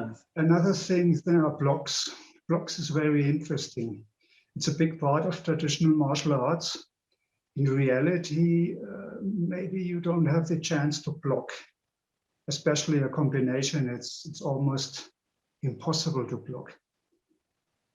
nice. Another thing, there are blocks. Blocks is very interesting. It's a big part of traditional martial arts. In reality, maybe you don't have the chance to block, especially a combination. It's almost impossible to block.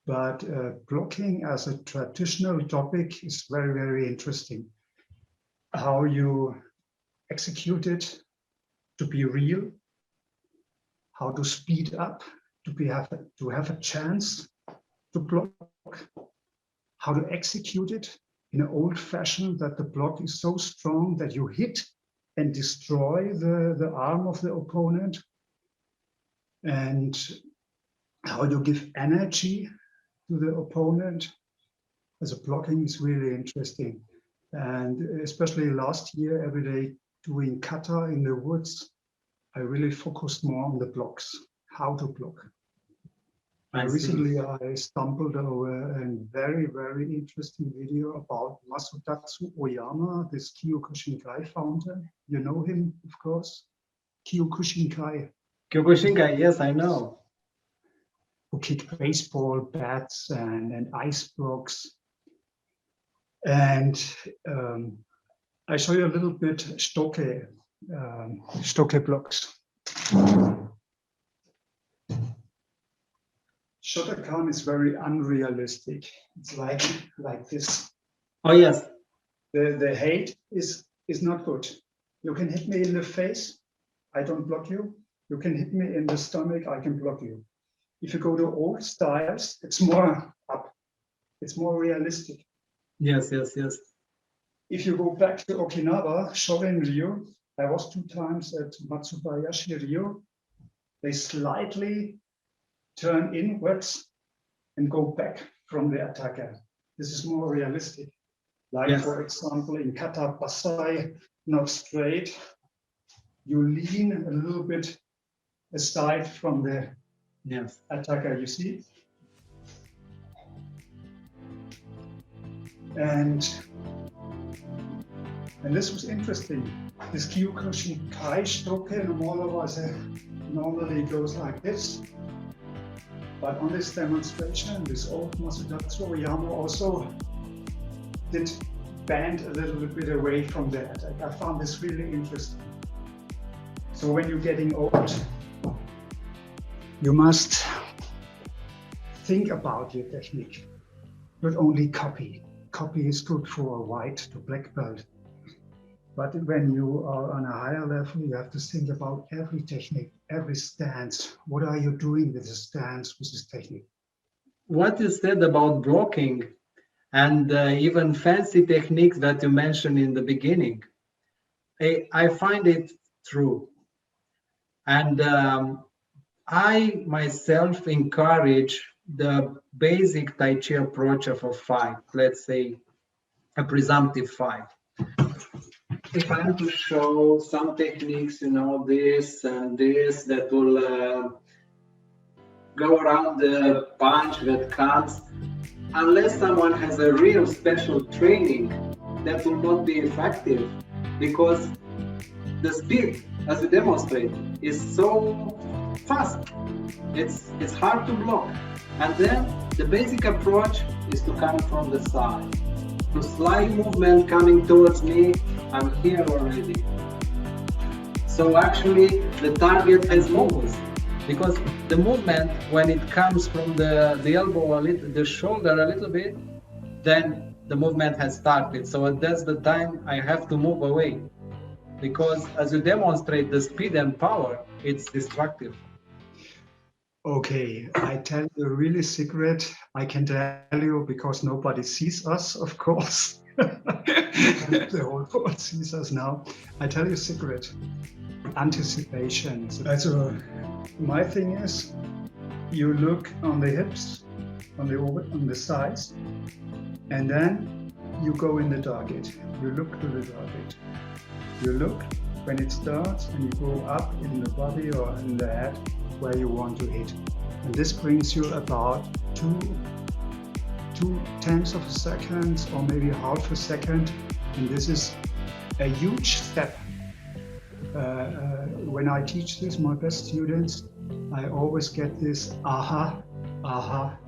But blocking as a traditional topic is very, very interesting. How you execute it to be real, how to speed up, to have a chance to block, how to execute it in an old fashion that the block is so strong that you hit and destroy the arm of the opponent, and how you give energy to the opponent as a blocking is really interesting. And especially last year, every day doing kata in the woods, I really focused more on the blocks, how to block. Recently, I stumbled over a very, very interesting video about Masutatsu Oyama, this Kyokushinkai founder. You know him, of course. Kyokushinkai. Kyokushinkai, yes, I know. Who kick baseball bats and ice blocks. And I show you a little bit Stokke blocks. Shotokan is very unrealistic. It's like this. Oh yes. The height is not good. You can hit me in the face, I don't block you. You can hit me in the stomach, I can block you. If you go to old styles, it's more up. It's more realistic. Yes, yes, yes. If you go back to Okinawa, Shorin Ryu, I was 2 times at Matsubayashi Ryu. They slightly turn inwards and go back from the attacker. This is more realistic. Like, yes. For example, in Kata Basai, not straight. You lean a little bit aside from the attacker, you see? And this was interesting. This Kyokushinkai Stokke normally goes like this. But on this demonstration, this old Masutatsu Oyama also did bend a little bit away from the attack. I found this really interesting. So when you're getting old, you must think about your technique, not only copy. Copy is good for a white to black belt. But when you are on a higher level, you have to think about every technique, every stance. What are you doing with the stance, with this technique? What you said about blocking and even fancy techniques that you mentioned in the beginning, I find it true. And I myself encourage the basic Tai Chi approach of a fight, let's say a presumptive fight. If I'm to show some techniques, this and this, that will go around the punch that comes, unless someone has a real special training, that will not be effective, because the speed, as we demonstrate, is so fast. It's hard to block. And then the basic approach is to come from the side. To slight movement coming towards me, I'm here already. So actually the target has moved, because the movement, when it comes from the elbow, the shoulder a little bit, then the movement has started. So that's the time I have to move away, because as you demonstrate the speed and power, it's destructive. Okay, I tell you a really secret. I can tell you because nobody sees us, of course. The whole world sees us now. I tell you a secret. Anticipation. So my thing is, you look on the hips, on the sides, and then you go in the target. You look to the target. You look when it starts, and you go up in the body or in the head where you want to hit. And this brings you about 2/10 of a second or maybe half a second. And this is a huge step. When I teach this, my best students, I always get this aha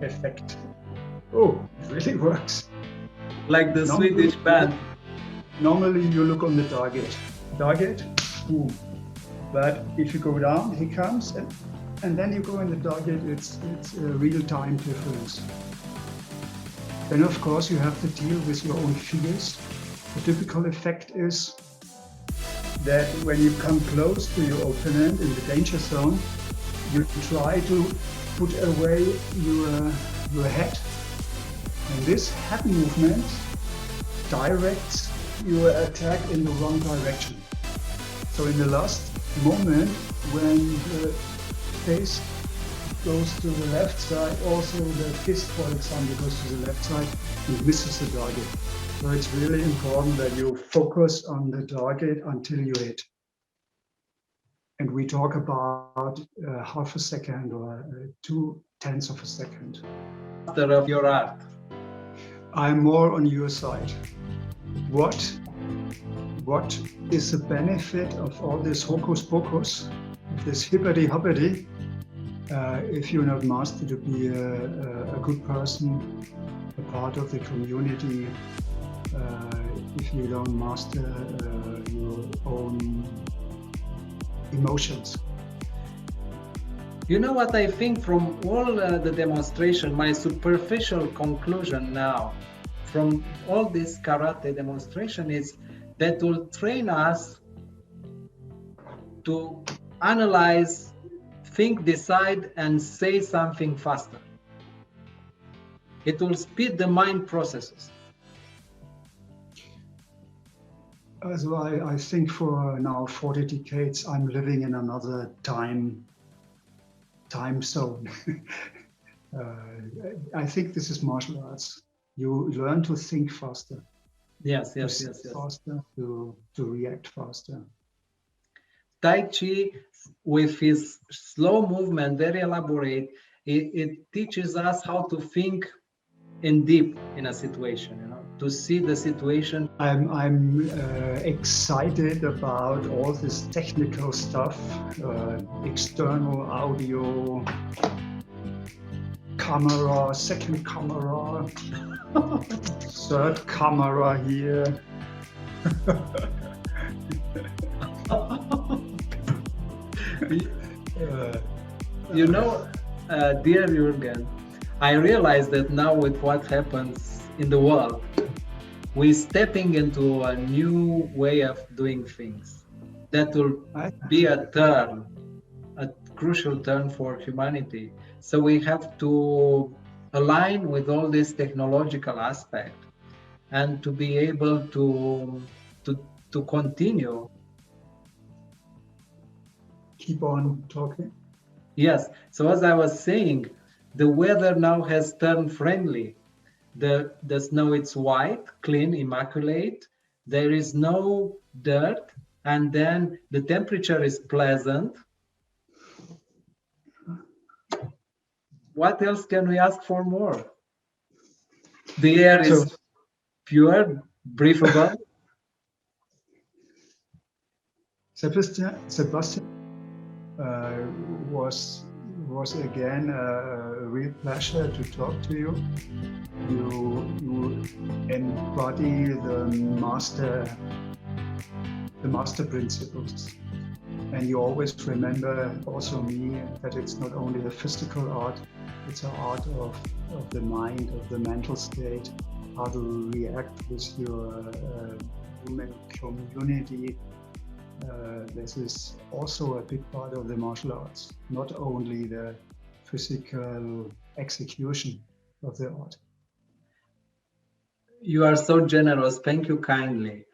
effect. Oh, it really works. Like the Swedish band. Normally you look on the target, boom. But if you go down, he comes, and then you go in the target, it's a real-time difference. Then of course you have to deal with your own fears. The typical effect is that when you come close to your opponent in the danger zone, you try to put away your head. And this head movement directs your attack in the wrong direction. So in the last moment, when the face goes to the left side, also the fist, for example, goes to the left side and misses the target. So it's really important that you focus on the target until you hit. And we talk about half a second or 2/10 of a second. Master of your art. I'm more on your side. What is the benefit of all this hocus pocus, this hippity hoppity, if you're not mastered to be a good person, a part of the community, if you don't master your own emotions? You know what I think from all the demonstration, my superficial conclusion now from all this karate demonstration is that will train us to analyze, think, decide, and say something faster. It will speed the mind processes. So I think for now 40 decades, I'm living in another time zone. I think this is martial arts. You learn to think faster. Yes. Faster, to react faster. Tai Chi, with his slow movement, very elaborate, it teaches us how to think in deep in a situation, to see the situation. I'm excited about all this technical stuff, external audio, camera, second camera, third camera here. Dear Juergen, I realize that now with what happens in the world, we're stepping into a new way of doing things. That will be a crucial turn for humanity. So we have to align with all this technological aspect and to be able to continue. Keep on talking. Yes. So as I was saying, the weather now has turned friendly. The snow is white, clean, immaculate. There is no dirt, and then the temperature is pleasant. What else can we ask for more? The air is pure, breathable. Sebastian, was again a real pleasure to talk to you. You embody the master principles, and you always remember also me that it's not only a physical art, it's an art of the mind, of the mental state, how to react with your human community. This is also a big part of the martial arts, not only the physical execution of the art. You are so generous. Thank you kindly.